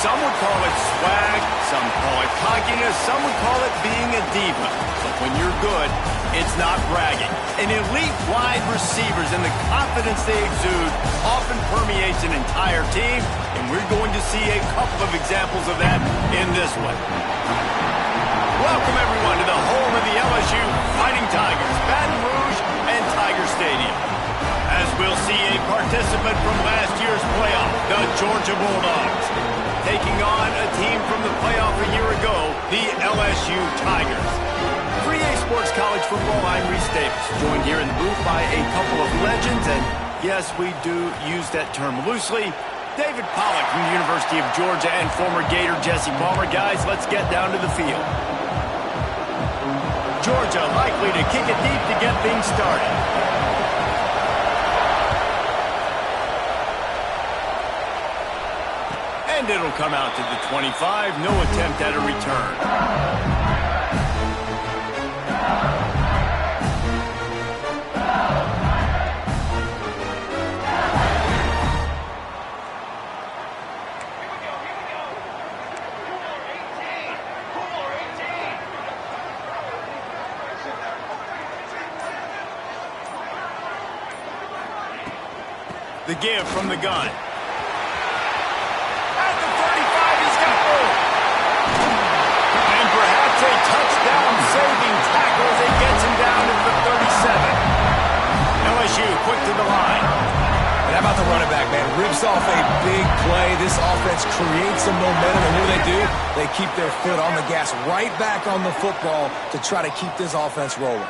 Some would call it swag, some call it cockiness, some would call it being a diva. But when you're good, it's not bragging. An elite wide receivers and the confidence they exude often permeates an entire team, and we're going to see a couple of examples of that in this one. Welcome, everyone, to the home of the LSU Fighting Tigers, Baton Rouge and Tiger Stadium. As we'll see a participant from last year's playoff, the Georgia Bulldogs, taking on a team from the playoff a year ago, the LSU Tigers. 3A Sports College Football, I'm Reese Davis, joined here in the booth by a couple of legends, and yes, we do use that term loosely. David Pollack from the University of Georgia and former Gator Jesse Palmer. Guys, let's get down to the field. Georgia likely to kick it deep to get things started. And it'll come out to the 25. No attempt at a return. The give from the gun. At the 35, he's got room. And perhaps a touchdown-saving tackle as he gets him down to the 37. LSU quick to the line. And how about the running back, man? Rips off a big play. This offense creates some momentum, and what do? They keep their foot on the gas right back on the football to try to keep this offense rolling.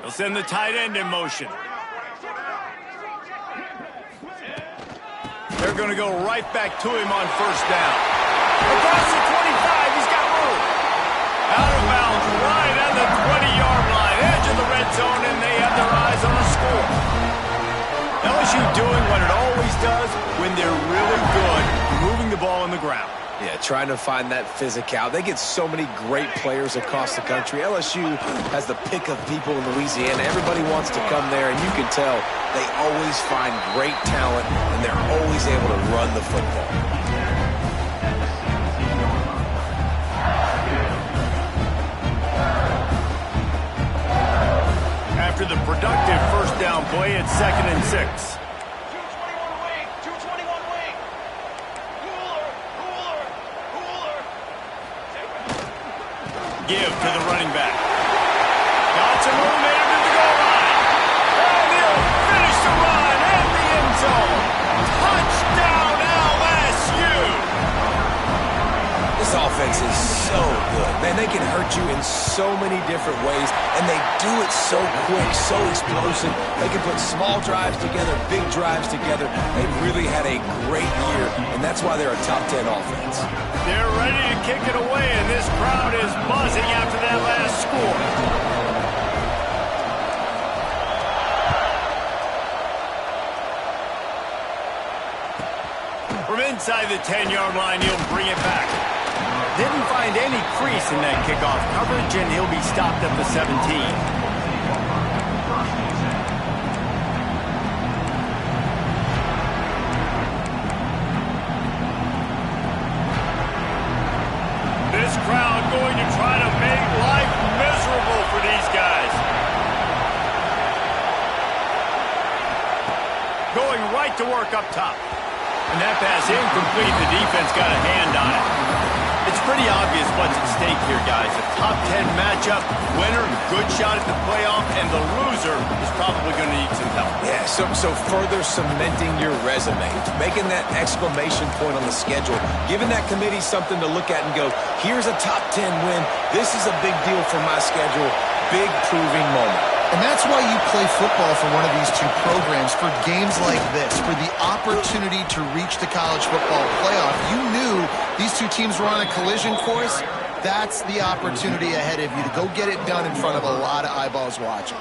They'll send the tight end in motion. They're going to go right back to him on first down. Across the 25, he's got room. Out of bounds, right on the 20-yard line, edge of the red zone, and they have their eyes on the score. LSU doing what it always does when they're really good, moving the ball on the ground. Yeah, trying to find that physical. They get so many great players across the country. LSU has the pick of people in Louisiana. Everybody wants to come there, and you can tell they always find great talent, and they're always able to run the football. After the productive first down play, it's 2nd and 6. Give to the running back. Got some room into the goal line. And he'll finish the run and the end zone. Touchdown, LSU! This offense is so good. Man, they can hurt you in so many different ways, and they do it so quick, so explosive. They can put small drives together, big drives together. They've really had a great year, and that's why they're a top 10 offense. They're ready to kick it away, and this crowd is buzzing after that last score. From inside the 10-yard line, he'll bring it back. Didn't find any crease in that kickoff coverage, and he'll be stopped at the 17. right to work up top. And that pass incomplete. The defense got a hand on it. It's pretty obvious what's at stake here, guys. A top 10 matchup, winner, good shot at the playoff, and the loser is probably going to need some help. Yeah, so further cementing your resume, making that exclamation point on the schedule, giving that committee something to look at and go, here's a top 10 win. This is a big deal for my schedule. Big proving moment. And that's why you play football for one of these two programs, for games like this, for the opportunity to reach the college football playoff. You knew these two teams were on a collision course. That's the opportunity ahead of you to go get it done in front of a lot of eyeballs watching.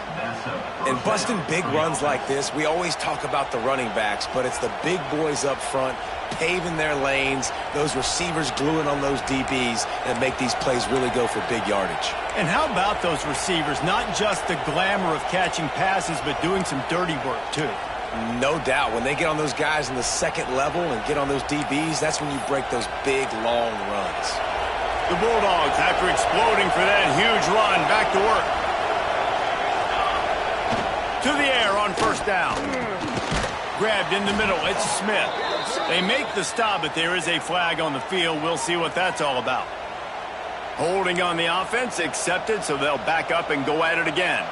And busting big runs like this, we always talk about the running backs, but it's the big boys up front paving their lanes, those receivers gluing on those DBs that make these plays really go for big yardage. And how about those receivers? Not just the glamour of catching passes, but doing some dirty work, too. No doubt. When they get on those guys in the second level and get on those DBs, that's when you break those big, long runs. The Bulldogs, after exploding for that huge run, back to work. To the air on first down. Grabbed in the middle. It's Smith. They make the stop, but there is a flag on the field. We'll see what that's all about. Holding on the offense, accepted, so they'll back up and go at it again.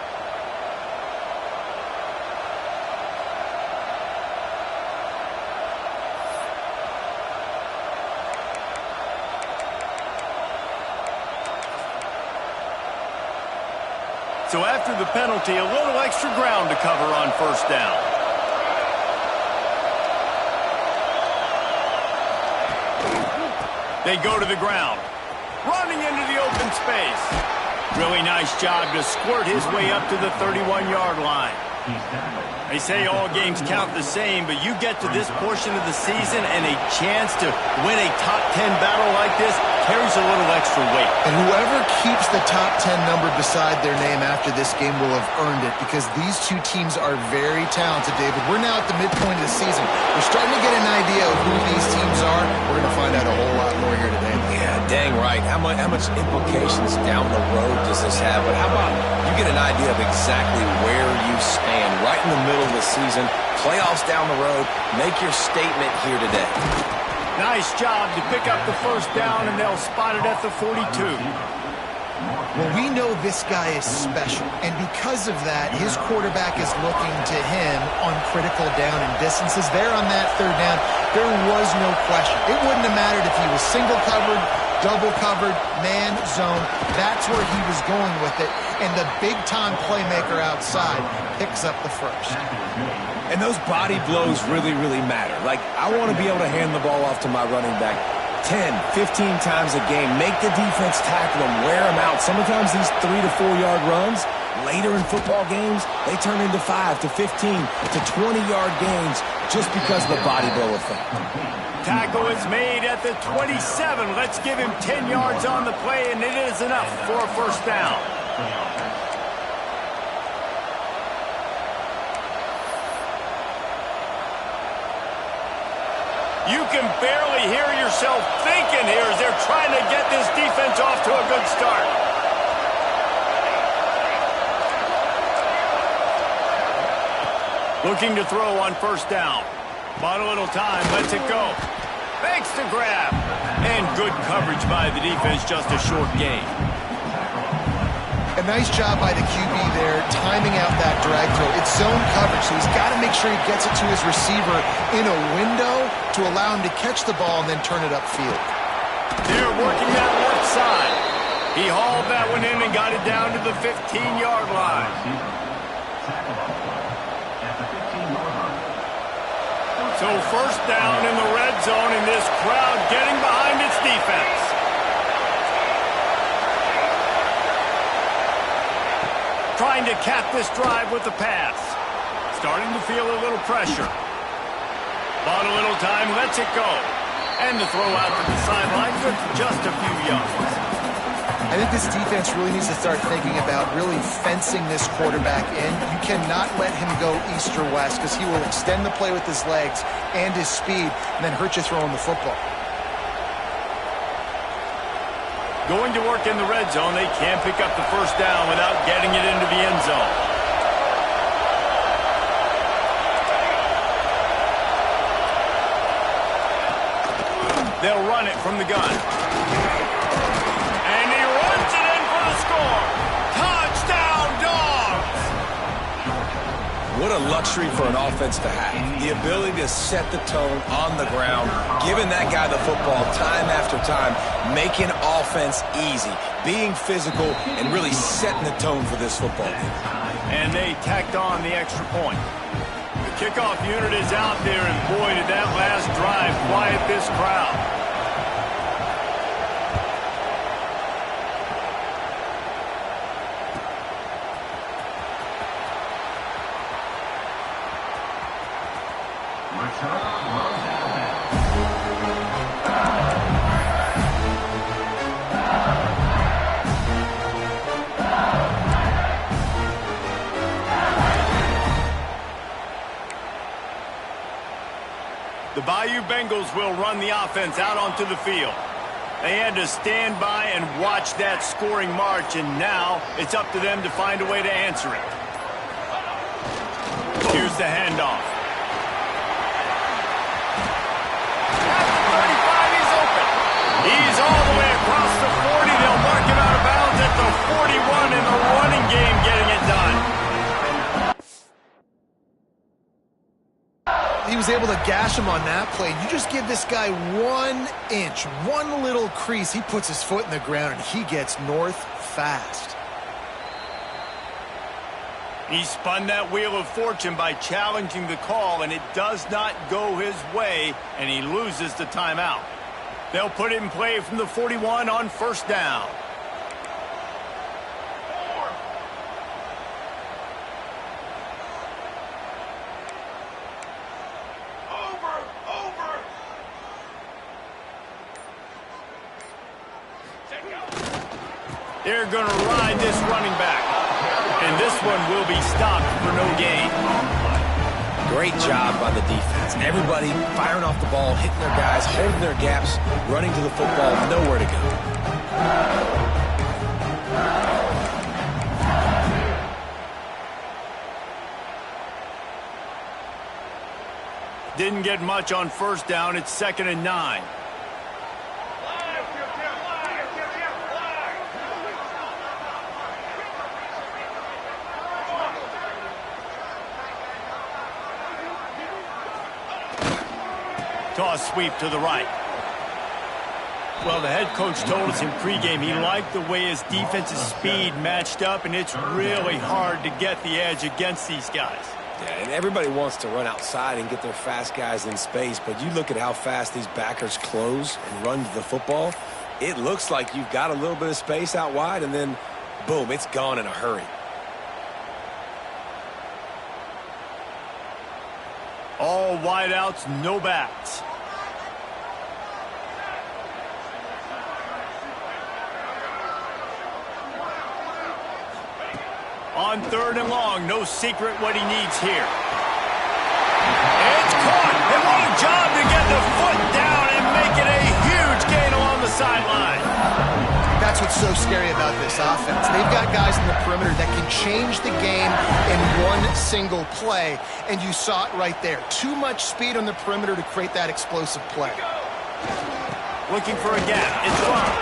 So after the penalty, a little extra ground to cover on first down. They go to the ground. Running into the open space. Really nice job to squirt his way up to the 31-yard line. They say all games count the same, but you get to this portion of the season and a chance to win a top 10 battle like this carries a little extra weight. And whoever keeps the top 10 number beside their name after this game will have earned it, because these two teams are very talented, David. We're now at the midpoint of the season. We're starting to get an idea of who these teams are. We're going to find out a whole lot more here today. Yeah, dang right. How much implications down the road does this have? But how about you get an idea of exactly where you stand right in the middle of the season, playoffs down the road, make your statement here today. Nice job to pick up the first down, and they'll spot it at the 42. Well, we know this guy is special, and because of that, his quarterback is looking to him on critical down and distances. There on that third down, there was no question. It wouldn't have mattered if he was single covered, double covered, man, zone. That's where he was going with it, and the big-time playmaker outside picks up the first. And those body blows really, really matter. Like, I want to be able to hand the ball off to my running back 10, 15 times a game. Make the defense tackle them, wear them out. Sometimes these 3 to 4 yard runs, later in football games, they turn into 5 to 15 to 20-yard gains just because of the body blow effect. Tackle is made at the 27. Let's give him 10 yards on the play, and it is enough for a first down. You can barely hear yourself thinking here as they're trying to get this defense off to a good start. Looking to throw on first down. Bought a little time, lets it go. Makes the grab. And good coverage by the defense, just a short gain. A nice job by the QB there, timing out that drag throw. It's zone coverage, so he's got to make sure he gets it to his receiver in a window to allow him to catch the ball and then turn it upfield. They're working that left side. He hauled that one in and got it down to the 15-yard line. So first down in the red zone, and this crowd getting behind its defense. Trying to cap this drive with the pass. Starting to feel a little pressure. Bought a little time, lets it go. And the throw out to the sideline with just a few yards. I think this defense really needs to start thinking about really fencing this quarterback in. You cannot let him go east or west, because he will extend the play with his legs and his speed and then hurt you throwing the football. Going to work in the red zone. They can't pick up the first down without getting it into the end zone. They'll run it from the gun. And he runs it in for the score. Touchdown, Dogs! What a luxury for an offense to have. The ability to set the tone on the ground, giving that guy the football time after time, making offense easy, being physical, and really setting the tone for this football game. And they tacked on the extra point. The kickoff unit is out there, and boy, did that last drive quiet this crowd. The Bayou Bengals will run the offense out onto the field. They had to stand by and watch that scoring march, and now it's up to them to find a way to answer it. Here's the handoff. At the 35, he's open. He's all the way across the 40. They'll mark him out of bounds at the 41 in the running game, getting it done. He was able to gash him on that play. You just give this guy 1 inch, one little crease. He puts his foot in the ground, and he gets north fast. He spun that wheel of fortune by challenging the call, and it does not go his way, and he loses the timeout. They'll put it in play from the 41 on first down. They're going to ride this running back. And this one will be stopped for no gain. Great job by the defense. Everybody firing off the ball, hitting their guys, holding their gaps, running to the football, nowhere to go. Didn't get much on first down. It's 2nd and 9. Toss sweep to the right. Well, the head coach told us in pregame he liked the way his defense's speed matched up, and it's really hard to get the edge against these guys. Yeah, and everybody wants to run outside and get their fast guys in space, but you look at how fast these backers close and run to the football, it looks like you've got a little bit of space out wide, and then, boom, it's gone in a hurry. All wideouts, no backs. On 3rd and long, no secret what he needs here. It's caught. And what a job to get the foot down and make it a huge gain along the sideline. That's what's so scary about this offense. They've got guys in the perimeter that can change the game in one single play, and you saw it right there. Too much speed on the perimeter to create that explosive play. Looking for a gap. It's wrong.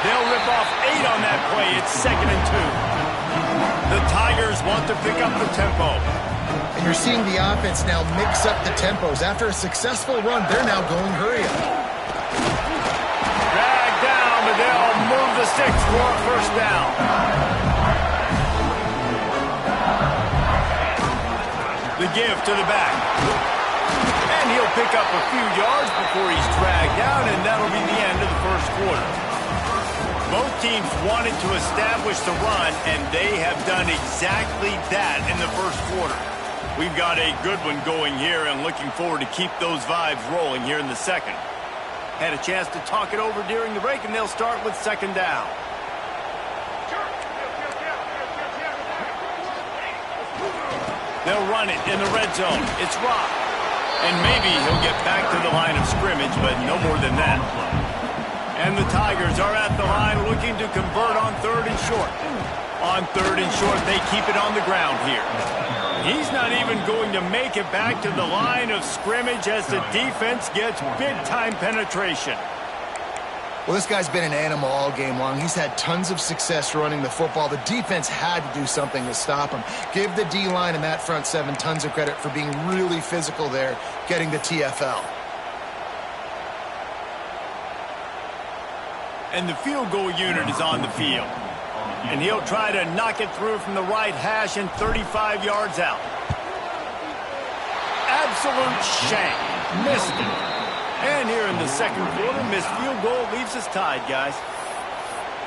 They'll rip off 8 on that play. It's 2nd and 2. The Tigers want to pick up the tempo. And you're seeing the offense now mix up the tempos. After a successful run, they're now going hurry up. Drag down, but they'll move the sticks for a first down. The give to the back. And he'll pick up a few yards before he's dragged down, and that'll be the end of the first quarter. Both teams wanted to establish the run, and they have done exactly that in the first quarter. We've got a good one going here, and looking forward to keep those vibes rolling here in the second. Had a chance to talk it over during the break, and they'll start with 2nd down. They'll run it in the red zone. It's Rock. And maybe he'll get back to the line of scrimmage, but no more than that. And the Tigers are at the line looking to convert on 3rd and short. On 3rd and short, they keep it on the ground here. He's not even going to make it back to the line of scrimmage as the defense gets big-time penetration. Well, this guy's been an animal all game long. He's had tons of success running the football. The defense had to do something to stop him. Give the D-line and that front seven tons of credit for being really physical there, getting the TFL. And the field goal unit is on the field. And he'll try to knock it through from the right hash and 35 yards out. Absolute shank. Missed it. And here in the second quarter, missed field goal leaves us tied, guys.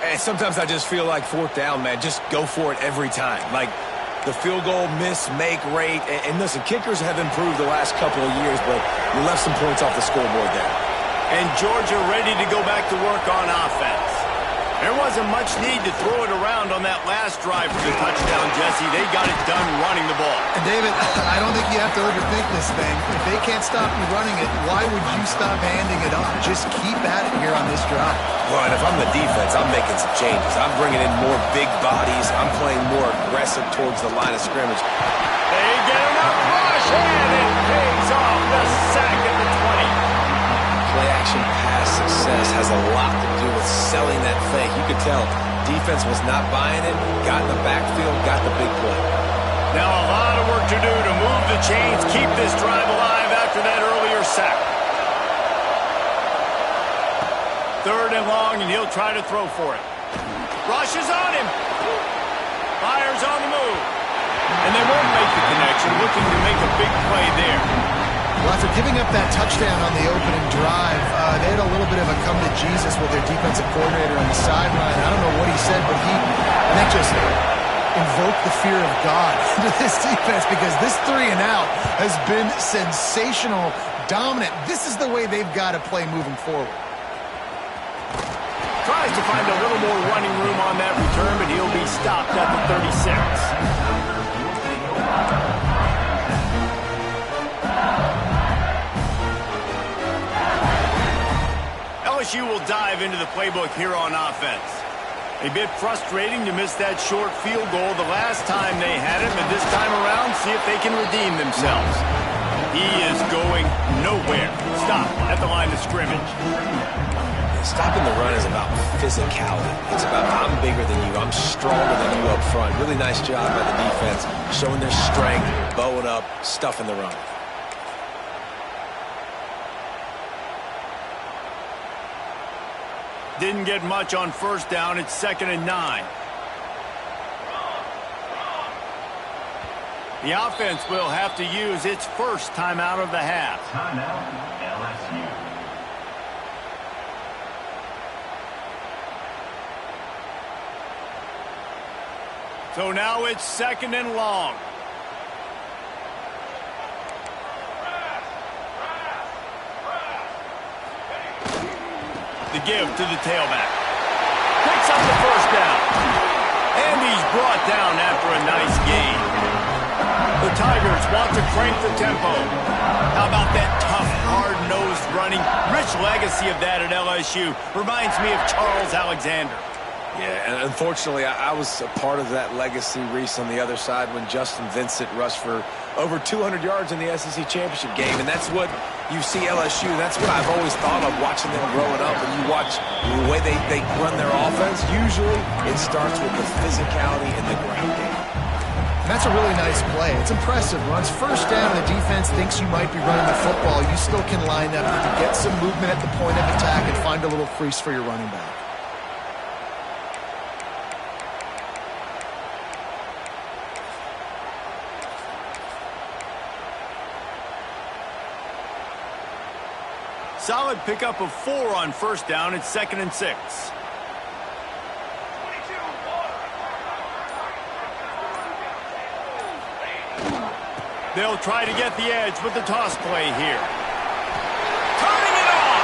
And sometimes I just feel like fourth down, man. Just go for it every time. Like the field goal miss, make rate. And listen, kickers have improved the last couple of years, but we left some points off the scoreboard there. And Georgia ready to go back to work on offense. There wasn't much need to throw it around on that last drive for the touchdown, Jesse. They got it done running the ball. And David, I don't think you have to overthink this thing. If they can't stop you running it, why would you stop handing it off? Just keep at it here on this drive. Well, and if I'm the defense, I'm making some changes. I'm bringing in more big bodies. I'm playing more aggressive towards the line of scrimmage. They get enough rush, and it pays off the sack at the 20. Play-action pass success has a lot to do with selling that fake. You could tell defense was not buying it, got in the backfield, got the big play. Now a lot of work to do to move the chains, keep this drive alive after that earlier sack. Third and long, and he'll try to throw for it. Rush is on him. Fires on the move. And they won't make the connection, looking to make a big play there. Well, after giving up that touchdown on the opening drive, they had a little bit of a come to Jesus with their defensive coordinator on the sideline. I don't know what he said, but I think just invoked the fear of God into this defense, because this 3 and out has been sensational, dominant. This is the way they've got to play moving forward. Tries to find a little more running room on that return, but he'll be stopped at the 36. LSU will dive into the playbook here on offense. A bit frustrating to miss that short field goal the last time they had it, but this time around, see if they can redeem themselves. He is going nowhere. Stop at the line of scrimmage. Stopping the run is about physicality. It's about I'm bigger than you, I'm stronger than you up front. Really nice job by the defense, showing their strength, bowing up, stuffing the run. Didn't get much on first down. It's 2nd and 9. The offense will have to use its first timeout of the half. Timeout, LSU. So now it's 2nd and long. The give to the tailback. Picks up the first down. And he's brought down after a nice gain. The Tigers want to crank the tempo. How about that tough, hard-nosed running? Rich legacy of that at LSU. Reminds me of Charles Alexander. Yeah, and unfortunately, I was a part of that legacy, Reese, on the other side when Justin Vincent rushed for over 200 yards in the SEC championship game. And that's what you see LSU. That's what I've always thought of watching them growing up. And you watch the way they run their offense. Usually, it starts with the physicality and the ground game. And that's a really nice play. It's impressive. Once first down, the defense thinks you might be running the football. You still can line up to get some movement at the point of attack and find a little crease for your running back. Solid pickup of 4 on first down. It's 2nd and 6. They'll try to get the edge with the toss play here. Turning it on.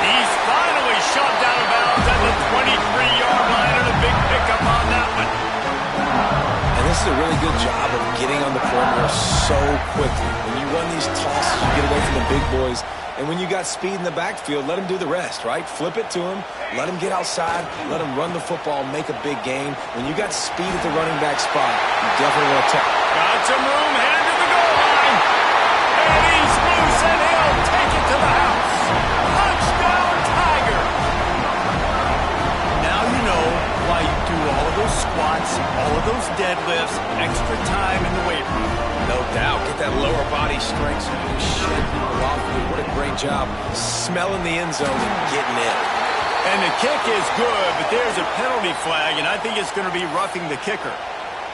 He's finally shoved out of bounds at the 23-yard line, and a big pickup on that one. And this is a really good job of getting on the perimeter so quickly. When you run these tosses, you get away from the big boys. And when you got speed in the backfield, let him do the rest, right? Flip it to him, let him get outside, let him run the football, make a big gain. When you got speed at the running back spot, you definitely want to Got some room, headed to the goal line. And he's loose, and he'll take it to the house. Touchdown, Tiger. Now you know why you do all of those squats, all of those deadlifts, extra time in the weight room. No doubt. Get that lower body strength so you can shed people off. What a great job smelling the end zone and getting in. And the kick is good, but there's a penalty flag, and I think it's going to be roughing the kicker.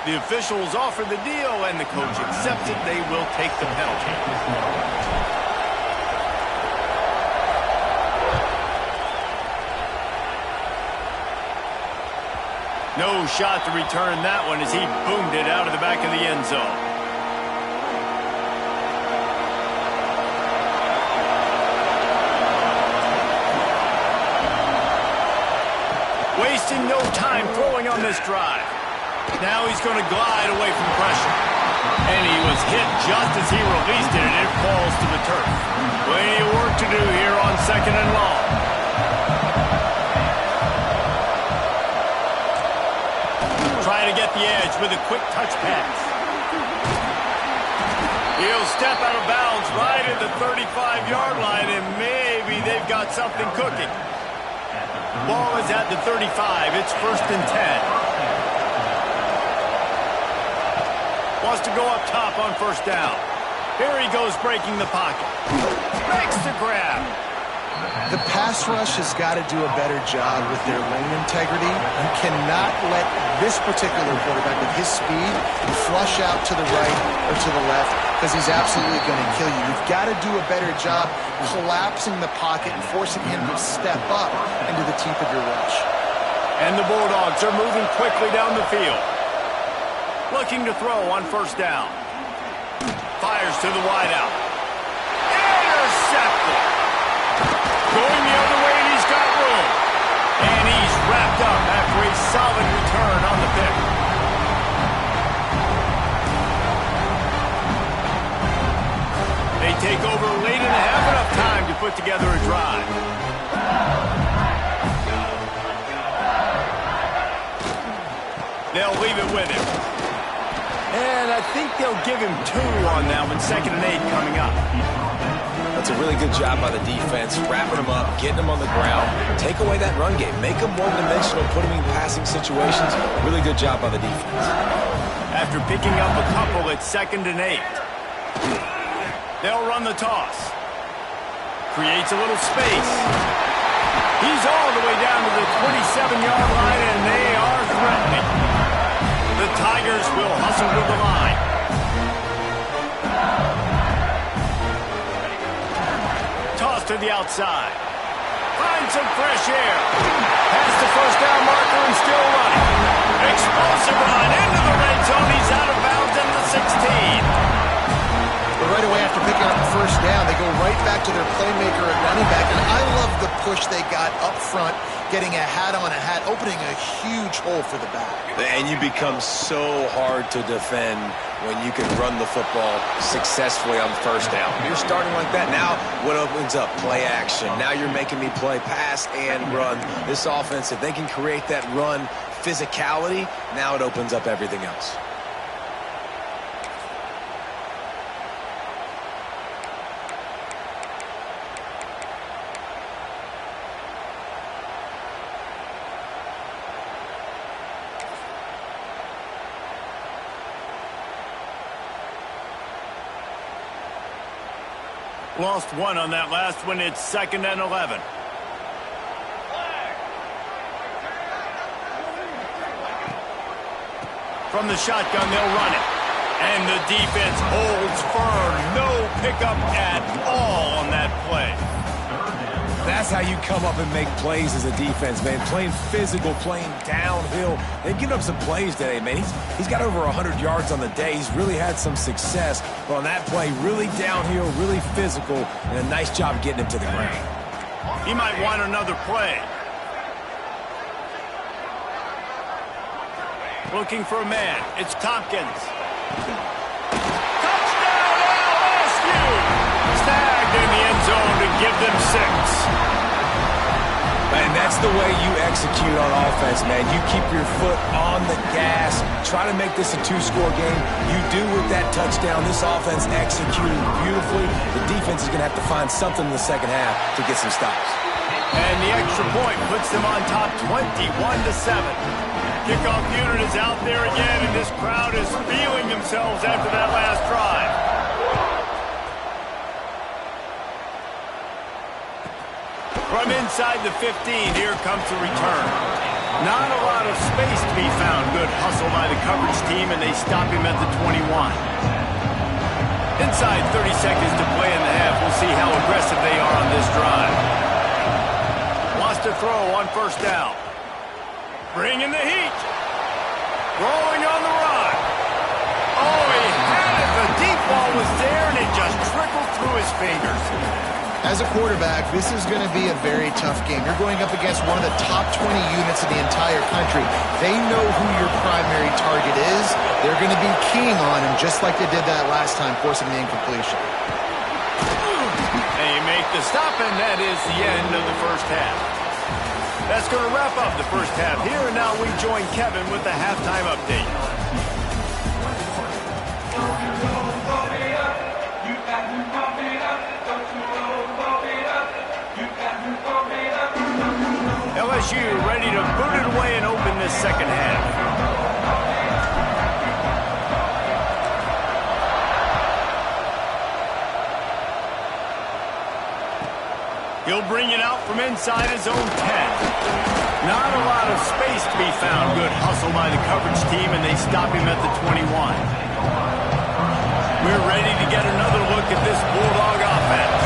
The officials offer the deal, and the coach accepts it. They will take the penalty. No shot to return that one as he boomed it out of the back of the end zone. Wasting no time throwing on this drive. Now he's going to glide away from pressure. And he was hit just as he released it, and it falls to the turf. Plenty of work to do here on 2nd and long. Trying to get the edge with a quick touch pass. He'll step out of bounds right at the 35-yard line, and maybe they've got something cooking. Ball is at the 35. It's 1st and 10. Wants to go up top on 1st down. Here he goes breaking the pocket. Makes the grab. The pass rush has got to do a better job with their lane integrity. You cannot let this particular quarterback with his speed flush out to the right or to the left because he's absolutely going to kill you. You've got to do a better job collapsing the pocket and forcing him to step up into the teeth of your rush. And the Bulldogs are moving quickly down the field. Looking to throw on 1st down. Fires to the wideout. Intercepted. Going the other way, and he's got room. And he's wrapped up after a solid return on the pick. They take over late and have enough time to put together a drive. They'll leave it with him. And I think they'll give him 2 on that one. 2nd and 8 coming up. That's a really good job by the defense, wrapping them up, getting them on the ground. Take away that run game. Make them one-dimensional, put them in passing situations. Really good job by the defense. After picking up a couple, it's 2nd and 8. They'll run the toss. Creates a little space. He's all the way down to the 27-yard line, and they are threatening. The Tigers will hustle with the line. Toss to the outside. Finds some fresh air. Past the 1st down marker and still running. Explosive run into the red zone. He's out of bounds at the 16. But right away after picking up the 1st down, they go right back to their playmaker at running back. And I love the push they got up front, getting a hat on a hat, opening a huge hole for the back. And you become so hard to defend when you can run the football successfully on 1st down. You're starting like that. Now what opens up? Play action. Now you're making me play pass and run. This offense, if they can create that run physicality, now it opens up everything else. Lost 1 on that last one. It's 2nd and 11. From the shotgun, they'll run it. And the defense holds firm. No pickup at all on that play. That's how you come up and make plays as a defense, man. Playing physical, playing downhill. They've given up some plays today, man. He's got over 100 yards on the day. He's really had some success. But on that play, really downhill, really physical, and a nice job getting him to the ground. He might want another play. Looking for a man. It's Tompkins. Touchdown, LSU! Snagged in the end zone to give them 6. And that's the way you execute on offense, man. You keep your foot on the gas. Try to make this a two-score game. You do with that touchdown. This offense executed beautifully. The defense is going to have to find something in the second half to get some stops. And the extra point puts them on top 21-7. Kickoff unit is out there again, and this crowd is feeling themselves after that last drive. From inside the 15, here comes the return. Not a lot of space to be found. Good hustle by the coverage team, and they stop him at the 21. Inside 30 seconds to play in the half. We'll see how aggressive they are on this drive. Wants to throw on first down. Bringing the heat. Rolling on the run. Oh, he had it. The deep ball was there, and it just trickled through his fingers. As a quarterback, this is going to be a very tough game. You're going up against one of the top 20 units in the entire country. They know who your primary target is. They're going to be keying on him just like they did that last time, forcing the incompletion. They make the stop, and that is the end of the first half. That's going to wrap up the first half here, and now we join Kevin with the halftime update. LSU ready to boot it away and open this second half. He'll bring it out from inside his own 10. Not a lot of space to be found. Good hustle by the coverage team, and they stop him at the 21. We're ready to get another look at this Bulldog offense.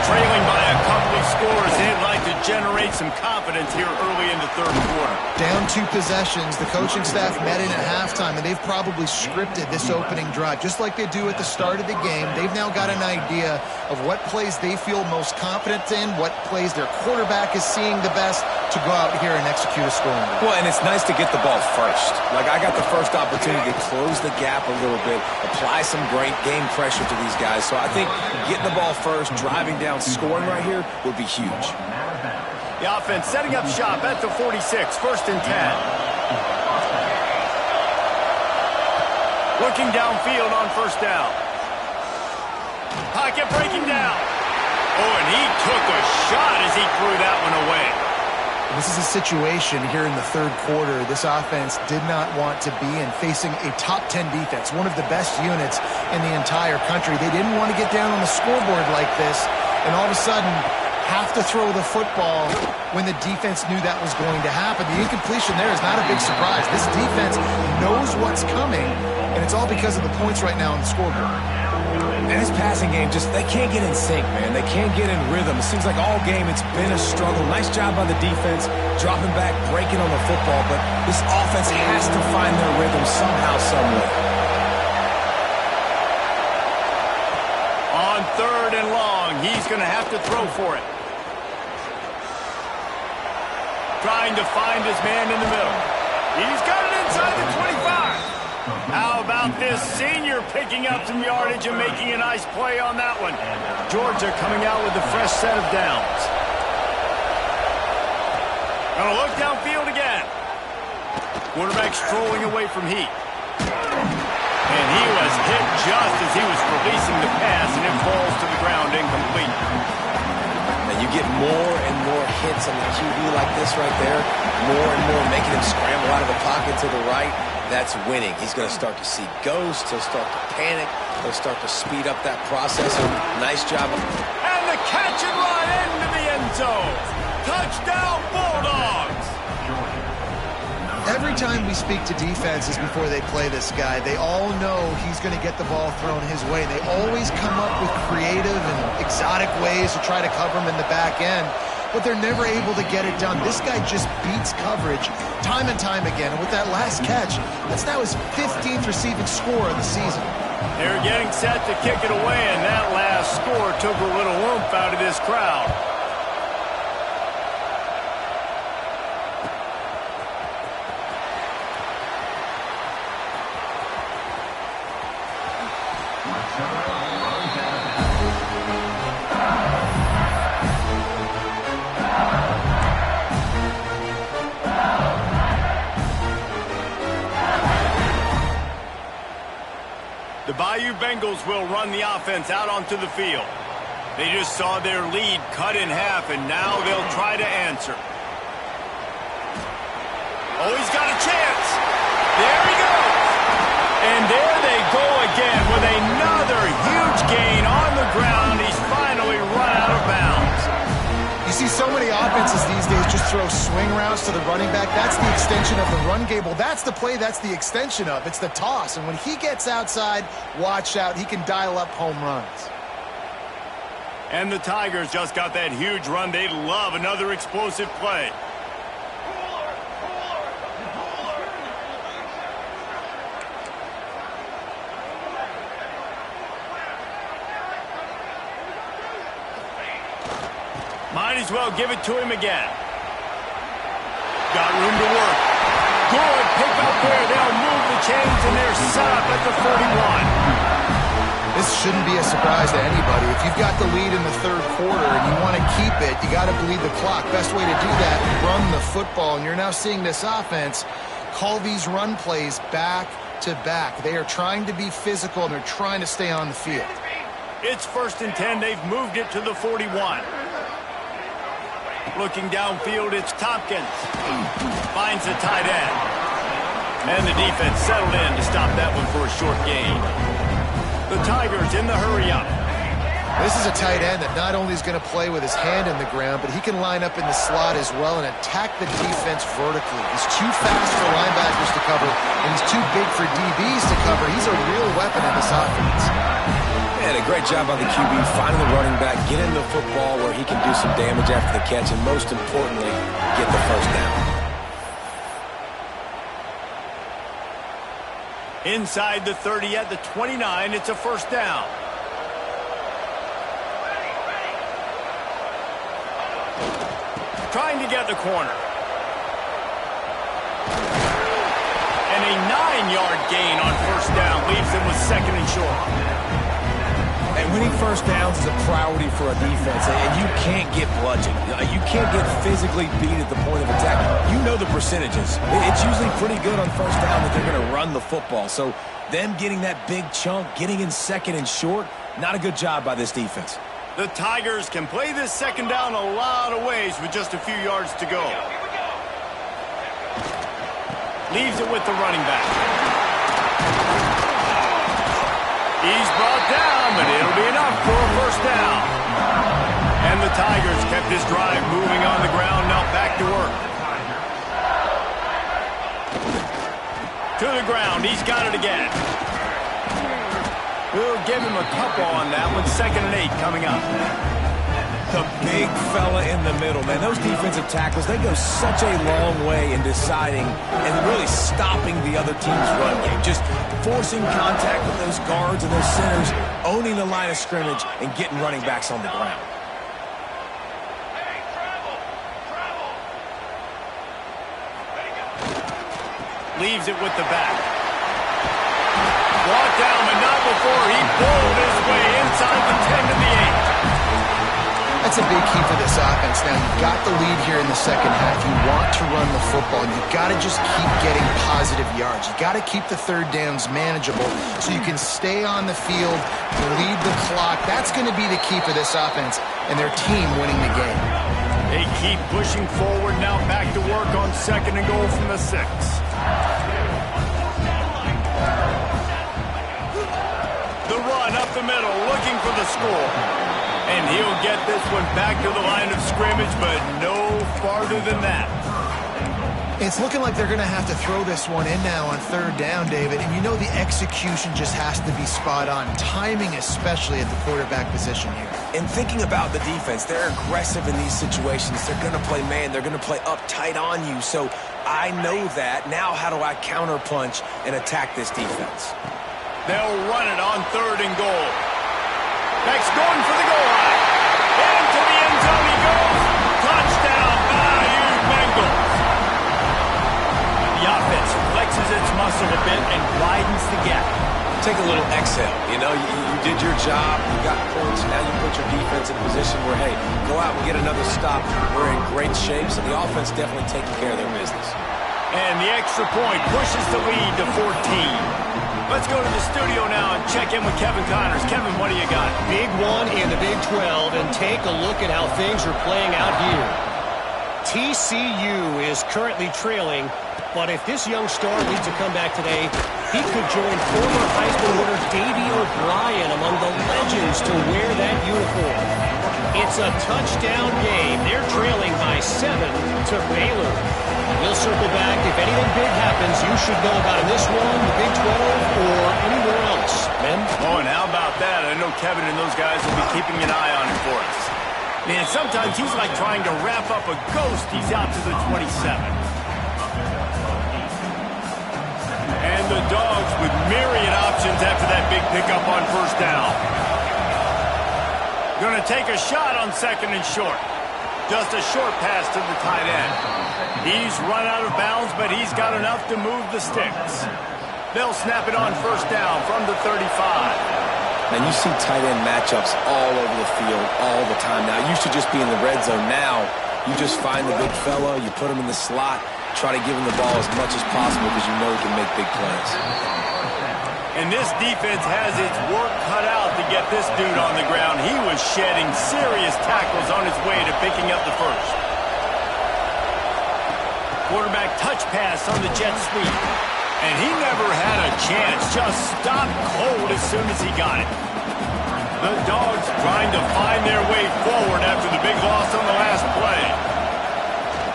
Trailing by a couple of scores, they'd like to generate some confidence here early in the third quarter. Down 2 possessions, the coaching staff met in at halftime, and they've probably scripted this opening drive. Just like they do at the start of the game, they've now got an idea of what plays they feel most confident in, what plays their quarterback is seeing the best to go out here and execute a scoring drive. Well, and it's nice to get the ball first. Like, I got the first opportunity to close the gap a little bit, apply some great game pressure to these guys. So I think getting the ball first, driving down, scoring right here would be huge. The offense setting up shop at the 46, first and 10. Looking downfield on first down. Pocket breaking down. Oh, and he took a shot as he threw that one away. This is a situation here in the third quarter this offense did not want to be in, facing a top 10 defense, one of the best units in the entire country. They didn't want to get down on the scoreboard like this, and all of a sudden have to throw the football when the defense knew that was going to happen. The incompletion there is not a big surprise. This defense knows what's coming, and it's all because of the points right now on the scoreboard. And his passing game, they can't get in sync, man. They can't get in rhythm. It seems like all game it's been a struggle. Nice job by the defense, dropping back, breaking on the football, but this offense has to find their rhythm somehow, somewhere. On third and long, he's going to have to throw for it. Trying to find his man in the middle. He's got it inside the 25. How about this senior picking up some yardage and making a nice play on that one? Georgia coming out with a fresh set of downs. Gonna look downfield again. Quarterback strolling away from heat. And he was hit just as he was releasing the pass, and it falls to the ground incomplete. And you get more and more hits on the QB like this right there, more and more making him scramble out of the pocket to the right. That's winning. He's going to start to see ghosts. He'll start to panic. He'll start to speed up that process. And nice job. And the catch and run into the end zone. Touchdown, Bulldogs. Every time we speak to defenses before they play this guy, they all know he's going to get the ball thrown his way. They always come up with creative and exotic ways to try to cover him in the back end, but they're never able to get it done. This guy just beats coverage time and time again. And with that last catch, that's now his 15th receiving score of the season. They're getting set to kick it away, and that last score took a little oomph out of this crowd. Bengals will run the offense out onto the field. They just saw their lead cut in half, and now they'll try to answer. Oh, he's got a chance. There he goes. And there they go again with another huge gain on the ground. He's finally run out of bounds. You see so many offenses these days just throw swing routes to the running back. That's the extension of the run game. Well, that's the play that's the extension of. It's the toss. And when he gets outside, watch out. He can dial up home runs. And the Tigers just got that huge run. They love another explosive play. Might as well give it to him again. Got room to work. Good pick up there. They'll move the chains, and they're set up at the 41. This shouldn't be a surprise to anybody. If you've got the lead in the third quarter and you want to keep it, you got to bleed the clock. Best way to do that, run the football. And you're now seeing this offense call these run plays back to back. They are trying to be physical, and they're trying to stay on the field. It's 1st and 10. They've moved it to the 41. Looking downfield, it's Tompkins. Finds the tight end. And the defense settled in to stop that one for a short gain. The Tigers in the hurry-up. This is a tight end that not only is going to play with his hand in the ground, but he can line up in the slot as well and attack the defense vertically. He's too fast for linebackers to cover, and he's too big for DBs to cover. He's a real weapon in this offense. And a great job by the QB, finding the running back, get in the football where he can do some damage after the catch, and most importantly, get the first down. Inside the 30 at the 29, it's a first down. Trying to get the corner. And a 9-yard gain on first down leaves them with 2nd and short. And winning first downs is a priority for a defense, and you can't get bludgeoned. You can't get physically beat at the point of attack. You know the percentages. It's usually pretty good on first down that they're going to run the football. So them getting that big chunk, getting in 2nd and short, not a good job by this defense. The Tigers can play this 2nd down a lot of ways with just a few yards to go. Leaves it with the running back. He's brought down, but it'll be enough for a first down. And the Tigers kept this drive moving on the ground, now back to work. To the ground, he's got it again. We'll give him a couple on that one. 2nd and 8 coming up. The big fella in the middle, man. Those defensive tackles, they go such a long way in deciding and really stopping the other team's run game. Just forcing contact with those guards and those centers, owning the line of scrimmage, and getting running backs on the ground. Leaves it with the back. Brought down, but not before he pulled his way inside the 10 to the 8. That's a big key for this offense. Now, you've got the lead here in the 2nd half. You want to run the football, and you've got to just keep getting positive yards. You've got to keep the third downs manageable so you can stay on the field, lead the clock. That's going to be the key for this offense and their team winning the game. They keep pushing forward now, back to work on 2nd and goal from the 6. The run up the middle, looking for the score. And he'll get this one back to the line of scrimmage, but no farther than that. It's looking like they're going to have to throw this one in now on 3rd down, David. And you know the execution just has to be spot on. Timing especially at the quarterback position here. And thinking about the defense, they're aggressive in these situations. They're going to play man. They're going to play uptight on you. So I know that. Now how do I counterpunch and attack this defense? They'll run it on 3rd and goal. Next, going for the goal line. Into the end zone he goes. Touchdown, Bayou Bengals. The offense flexes its muscle a bit and widens the gap. Take a little exhale. You know, you did your job. You got points. Now you put your defense in a position where, hey, go out and get another stop. We're in great shape, so the offense definitely taking care of their business. And the extra point pushes the lead to 14. Let's go to the studio now and check in with Kevin Connors. Kevin, what do you got? Big one in the Big 12, and take a look at how things are playing out here. TCU is currently trailing, but if this young star leads a comeback today, he could join former Heisman winner Davey O'Brien among the legends to wear that uniform. It's a touchdown game. They're trailing by 7 to Baylor. We'll circle back. If anything big happens, you should know about in this one, the Big 12, or anywhere else. Men? Oh, and how about that? I know Kevin and those guys will be keeping an eye on it for us. Man, sometimes he's like trying to wrap up a ghost. He's out to the 27. And the Dogs with myriad options after that big pickup on first down. Going to take a shot on 2nd and short. Just a short pass to the tight end. He's run out of bounds, but he's got enough to move the sticks. They'll snap it on first down from the 35. And you see tight end matchups all over the field all the time now. It used to just be in the red zone. Now you just find the big fella, you put him in the slot, try to give him the ball as much as possible because you know he can make big plays. And this defense has its work cut out to get this dude on the ground. He was shedding serious tackles on his way to picking up the first. Quarterback touch pass on the jet sweep. And he never had a chance. Just stopped cold as soon as he got it. The Dogs trying to find their way forward after the big loss on the last play.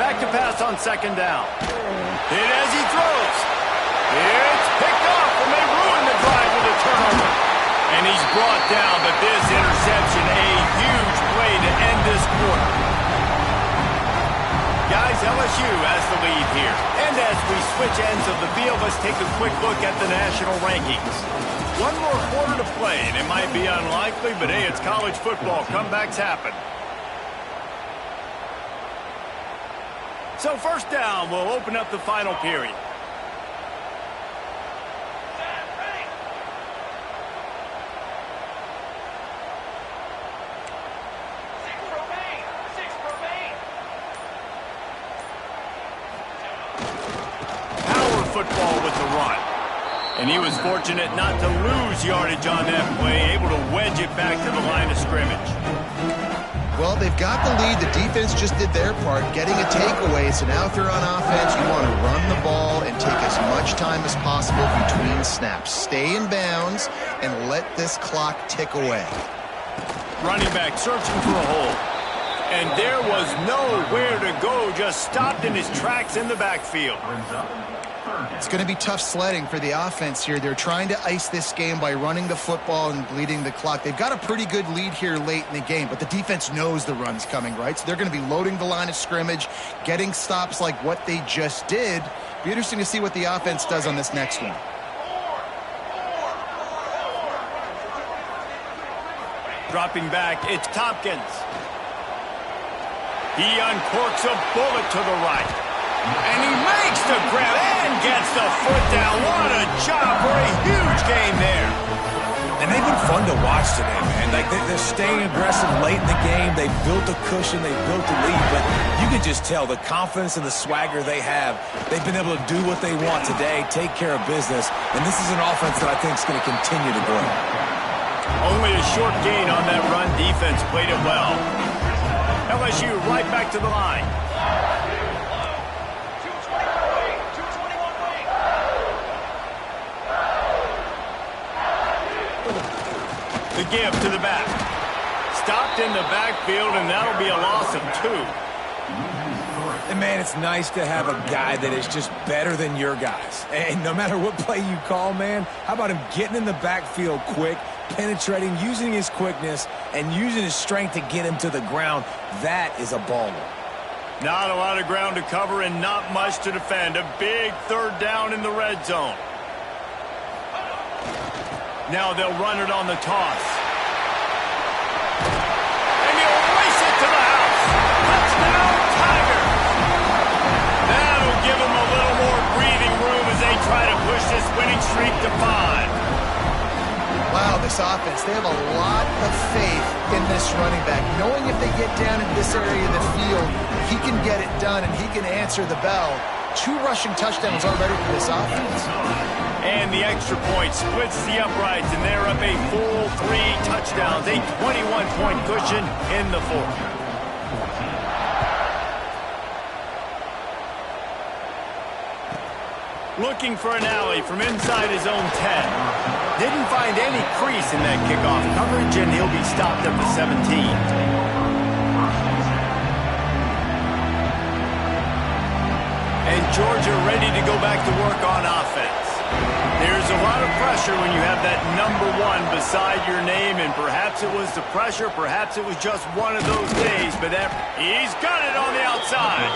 Back to pass on 2nd down. Hit as he throws. It's picked off, and they ruin the drive with a turnover. And he's brought down, but this interception, a huge play to end this quarter. Guys, LSU has the lead here. And as we switch ends of the field, let's take a quick look at the national rankings. One more quarter to play, and it might be unlikely, but hey, it's college football. Comebacks happen. So first down, we'll open up the final period. Football with the run. And he was fortunate not to lose yardage on that play, able to wedge it back to the line of scrimmage. Well, they've got the lead. The defense just did their part, getting a takeaway. So now if you're on offense, you want to run the ball and take as much time as possible between snaps. Stay in bounds and let this clock tick away. Running back searching for a hole. And there was nowhere to go, just stopped in his tracks in the backfield. It's going to be tough sledding for the offense here. They're trying to ice this game by running the football and bleeding the clock. They've got a pretty good lead here late in the game, but the defense knows the run's coming, right? So they're going to be loading the line of scrimmage, getting stops like what they just did. Be interesting to see what the offense does on this next one. Dropping back, it's Tompkins. He uncorks a bullet to the right. And he makes the grab and gets the foot down. What a job for a huge game there. And they've been fun to watch today, man. Like they're staying aggressive late in the game. They built a cushion. They built a lead. But you can just tell the confidence and the swagger they have. They've been able to do what they want today, take care of business. And this is an offense that I think is going to continue to grow. Only a short gain on that run. Defense played it well. LSU right back to the line. The give to the back. Stopped in the backfield, and that'll be a loss of 2. And, man, it's nice to have a guy that is just better than your guys. And no matter what play you call, man, how about him getting in the backfield quick, penetrating, using his quickness, and using his strength to get him to the ground? That is a baller. Not a lot of ground to cover and not much to defend. A big 3rd down in the red zone. Now they'll run it on the toss. And he'll race it to the house. Touchdown, Tigers. That'll give them a little more breathing room as they try to push this winning streak to 5. Wow, this offense, they have a lot of faith in this running back. Knowing if they get down into this area of the field, he can get it done and he can answer the bell. 2 rushing touchdowns already for this offense. And the extra point splits the uprights, and they're up a full 3 touchdowns, a 21-point cushion in the fourth. Looking for an alley from inside his own 10. Didn't find any crease in that kickoff coverage, and he'll be stopped at the 17. And Georgia ready to go back to work on offense. There's a lot of pressure when you have that number 1 beside your name, and perhaps it was the pressure, perhaps it was just one of those days, but he's got it on the outside.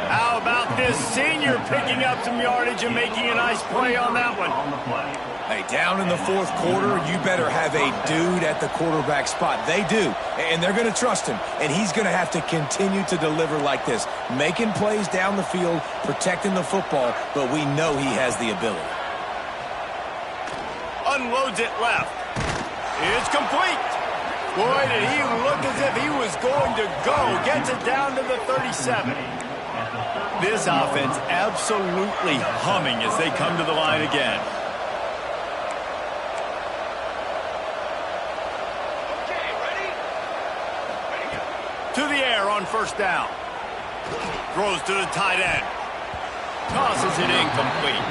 How about this senior picking up some yardage and making a nice play on that one? Hey, down in the fourth quarter, you better have a dude at the quarterback spot. They do, and they're going to trust him, and he's going to have to continue to deliver like this, making plays down the field, protecting the football, but we know he has the ability. Unloads it left. It's complete. Boy, did he look as if he was going to go. Gets it down to the 37. This offense absolutely humming as they come to the line again. To the air on first down. Throws to the tight end. Tosses it incomplete.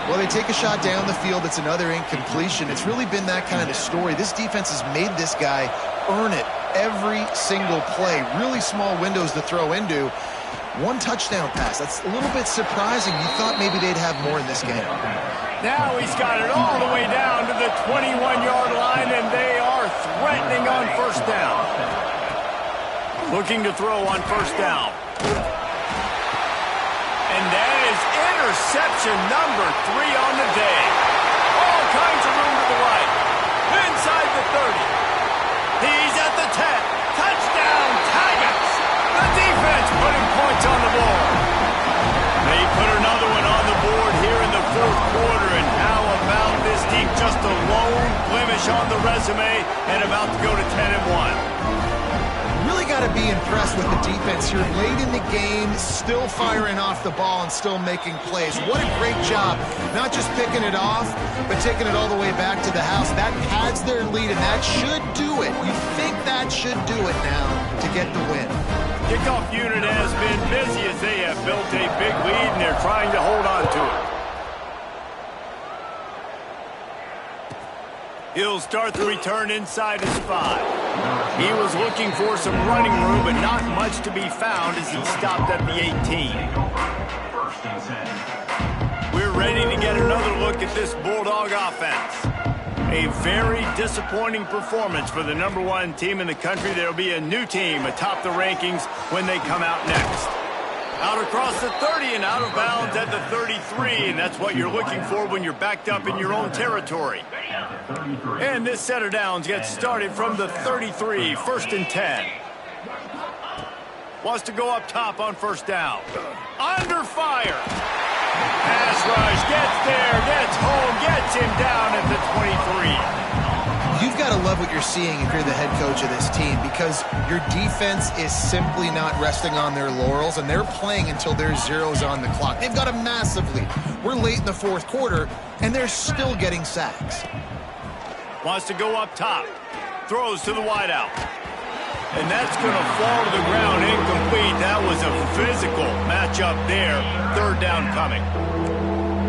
Well, they take a shot down the field. It's another incompletion. It's really been that kind of story. This defense has made this guy earn it every single play. Really small windows to throw into. 1 touchdown pass. That's a little bit surprising. You thought maybe they'd have more in this game. Now he's got it all the way down to the 21-yard line, and they are threatening on first down. Looking to throw on first down. And that is interception number 3 on the day. All kinds of room to the right. Inside the 30. He's at the 10. Touchdown, Tigers. The defense putting points on the board. They put another one on the board here in the fourth quarter. And how about this team? Just a lone blemish on the resume and about to go to 10-1. Really got to be impressed with the defense here. Late in the game, still firing off the ball and still making plays. What a great job. Not just picking it off, but taking it all the way back to the house. That pads their lead, and that should do it. You think that should do it now to get the win. Kickoff unit has been busy as they have built a big lead, and they're trying to hold on to it. He'll start the return inside his 5. He was looking for some running room, but not much to be found as he stopped at the 18. We're ready to get another look at this Bulldog offense. A very disappointing performance for the number 1 team in the country. There'll be a new team atop the rankings when they come out next. Out across the 30 and out of bounds at the 33, and that's what you're looking for when you're backed up in your own territory. And this set of downs gets started from the 33, 1st and 10. Wants to go up top on first down. Under fire. Pass rush, gets there, gets home, gets him down at the 23. You've got to love what you're seeing if you're the head coach of this team, because your defense is simply not resting on their laurels, and they're playing until there's zeros on the clock. They've got a massive lead. We're late in the fourth quarter, and they're still getting sacks. Wants to go up top. Throws to the wideout. And that's going to fall to the ground incomplete. That was a physical matchup there. 3rd down coming.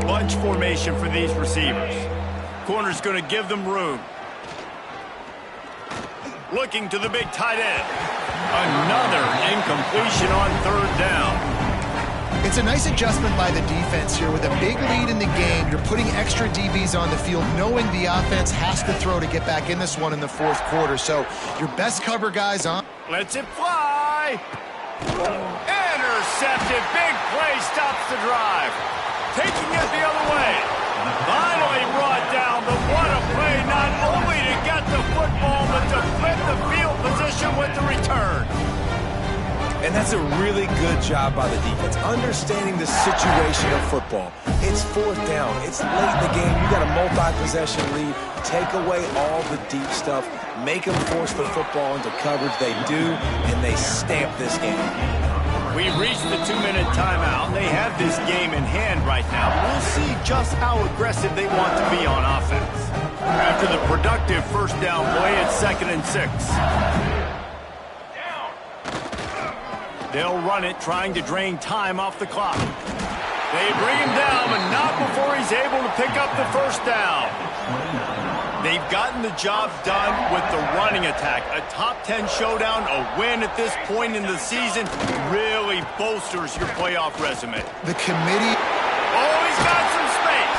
Bunch formation for these receivers. Corner's going to give them room. Looking to the big tight end. Another incompletion on 3rd down. It's a nice adjustment by the defense here. With a big lead in the game, you're putting extra DBs on the field, knowing the offense has to throw to get back in this one in the fourth quarter. So your best cover guys on. Lets it fly. Intercepted. Big play stops the drive. Taking it the other way. Finally brought down, but what a play, not only to get the football, but to flip the field position with the return. And that's a really good job by the defense, understanding the situation of football. It's 4th down. It's late in the game. You got a multi-possession lead. Take away all the deep stuff. Make them force the football into coverage. They do, and they stamp this game. We reached the 2-minute timeout. They have have this game in hand right now. We'll see just how aggressive they want to be on offense. After the productive first down play, it's 2nd and 6. They'll run it, trying to drain time off the clock. They bring him down, but not before he's able to pick up the first down. They've gotten the job done with the running attack. A top 10 showdown, a win at this point in the season, really bolsters your playoff resume. The committee... Oh, he's got some space.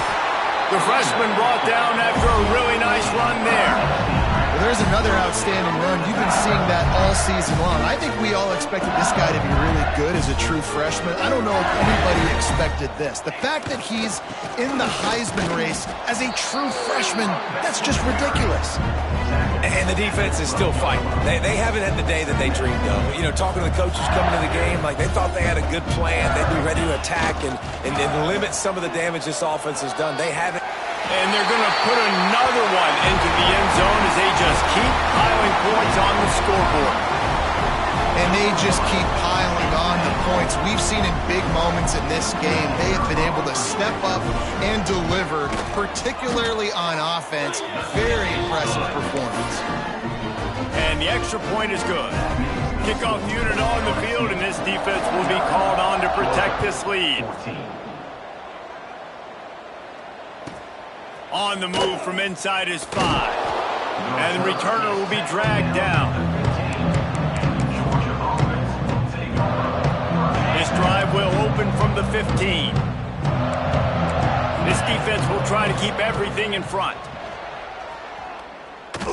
The freshman brought down after a really nice run there. Well, there's another outstanding run. You've been seeing that all season long. I think we all expected this guy to be really good as a true freshman. I don't know if anybody expected this. The fact that he's in the Heisman race as a true freshman, that's just ridiculous. And the defense is still fighting. They haven't had the day that they dreamed of. You know, talking to the coaches coming to the game, like they thought they had a good plan. They'd be ready to attack and limit some of the damage this offense has done. They haven't. And they're going to put another one into the end zone as they just keep piling points on the scoreboard. And they just keep piling on the points. We've seen in big moments in this game, they have been able to step up and deliver, particularly on offense. Very impressive performance. And the extra point is good. Kickoff unit on the field, and this defense will be called on to protect this lead. On the move from inside his 5. And the returner will be dragged down. This drive will open from the 15. This defense will try to keep everything in front.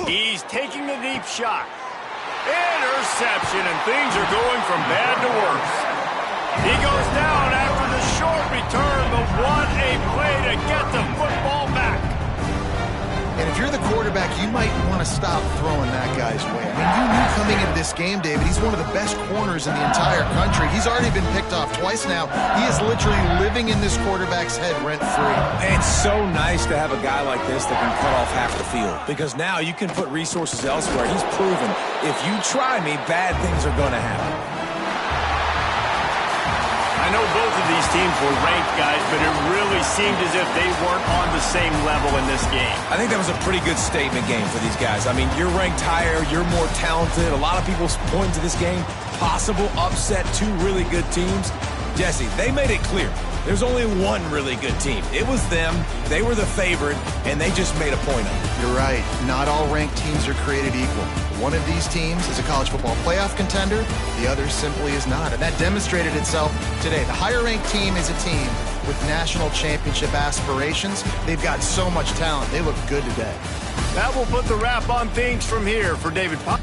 He's taking the deep shot. Interception, and things are going from bad to worse. He goes down after the short return, but what a play to get the football back. And if you're the quarterback, you might want to stop throwing that guy's way. I mean, you knew coming into this game, David, he's one of the best corners in the entire country. He's already been picked off twice now. He is literally living in this quarterback's head rent-free. It's so nice to have a guy like this that can cut off half the field, because now you can put resources elsewhere. He's proven if you try me, bad things are going to happen. I know both of these teams were ranked, guys, but it really seemed as if they weren't on the same level in this game. I think that was a pretty good statement game for these guys. I mean, you're ranked higher, you're more talented. A lot of people point to this game, possible upset, 2 really good teams. Jesse, they made it clear. There's only one really good team. It was them. They were the favorite, and they just made a point of it. You're right. Not all ranked teams are created equal. One of these teams is a college football playoff contender. The other simply is not. And that demonstrated itself today. The higher-ranked team is a team with national championship aspirations. They've got so much talent. They look good today. That will put the wrap on things from here for David Pop.